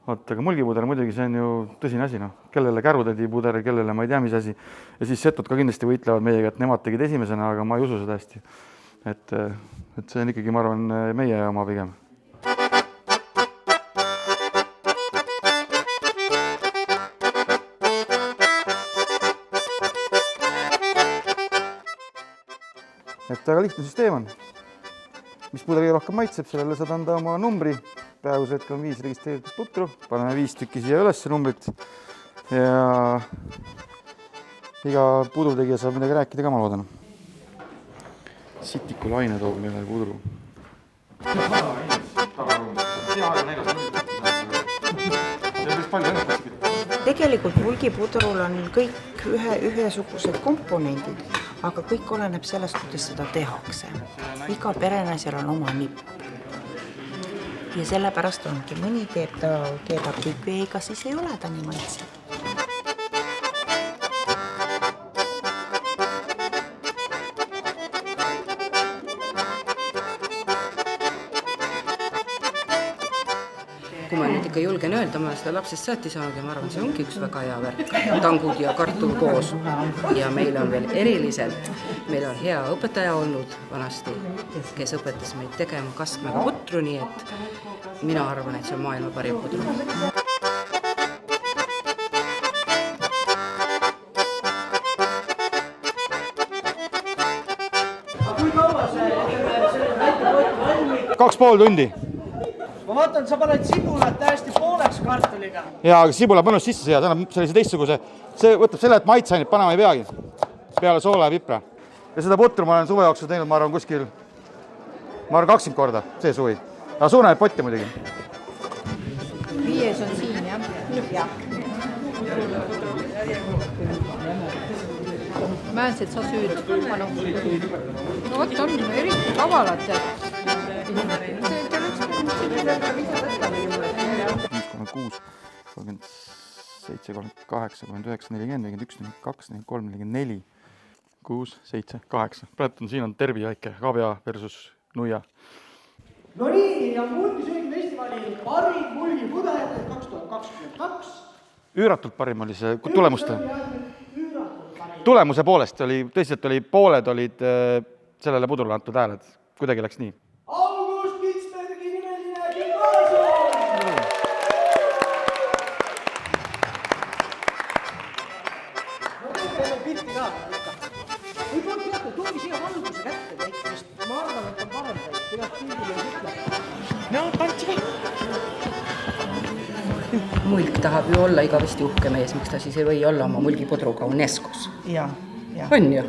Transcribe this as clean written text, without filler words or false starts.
Vaata, aga mulgipuder muidugi see on ju tõsine asi, noh. Kellele kärutädipuder, kellele ma ei tea, mis asi. Ja siis setud ka kindlasti võitlevad meiega, et nemad tegid esimesena, aga ma ei usu seda hästi. Et see on ikkagi, ma arvan, meie oma pigem. Et väga lihtne süsteem on. Mis pudeli rohkem maitseb, sellele saad anda oma numbri. Praeguse hetkel on 5 registreeritud putru. Paneme 5 tükki siia ülesse numbrit. Ja iga pudrutegija saab midagi rääkida ka, ma loodan. Sitiku laine toob meile pudru. Tegelikult mulgipudrul on kõik ühesugused komponendid, aga kõik oleneb sellest, kuidas seda tehakse. Iga perenasjal on oma nipp. Ja sellepärast ongi, mõni keedab tükviga, siis ei ole ta nii maitsev. Kui ma nüüd ikka julgen öelda, ma olen seda lapsest saati saanud ja ma arvan, see ongi üks väga hea värk. Tangud ja kartul koos. Ja meil on veel eriliselt, meil on hea õpetaja olnud vanasti, kes õpetas meid tegema kastmega putru, nii et mina arvan, et see on maailma parim pudru. Kaks pool tundi. Ma vaatan, sa paned sibulat täiesti pooleks kartuliga. Jaa, aga sibula mõnus sisse siia, see annab sellise teistsuguse. See võtab selle, et maitseained panema ei peagi. Peale soola ja pipra. Ja seda putru ma olen suve jooksul teinud, ma arvan, kuskil 20 korda, see suvi. Aga suunaid potti muidugi. 5 on siin, jah? Määnsid sa süüd. No vot on eriti kavalad. 6, 37, 38, 39, 40, 41, 42, 43, 44, 6, 7, 8. Praegu siin on tervi väike, kabja versus nuia. No nii, ja mulgisöögifestivali parim mulgipudel 2022. Üüratult parim oli see tulemuste. Tulemuse poolest oli, tõsiselt oli, pooled olid sellele pudrule antud hääled. Kuidagi läks nii. August Pitsbergi nimeline gümnaasium! No teeme pilti ka. Võib-olla teate, toogi siia valguse kätte väikest. Ma arvan, et on parem teid. Peaks pildile ja ütle. No, tantsi ka. Mulk tahab ju olla igavesti uhke mees, miks ta siis ei või olla oma mulgipudruga UNESCO-s. Ja. On ju?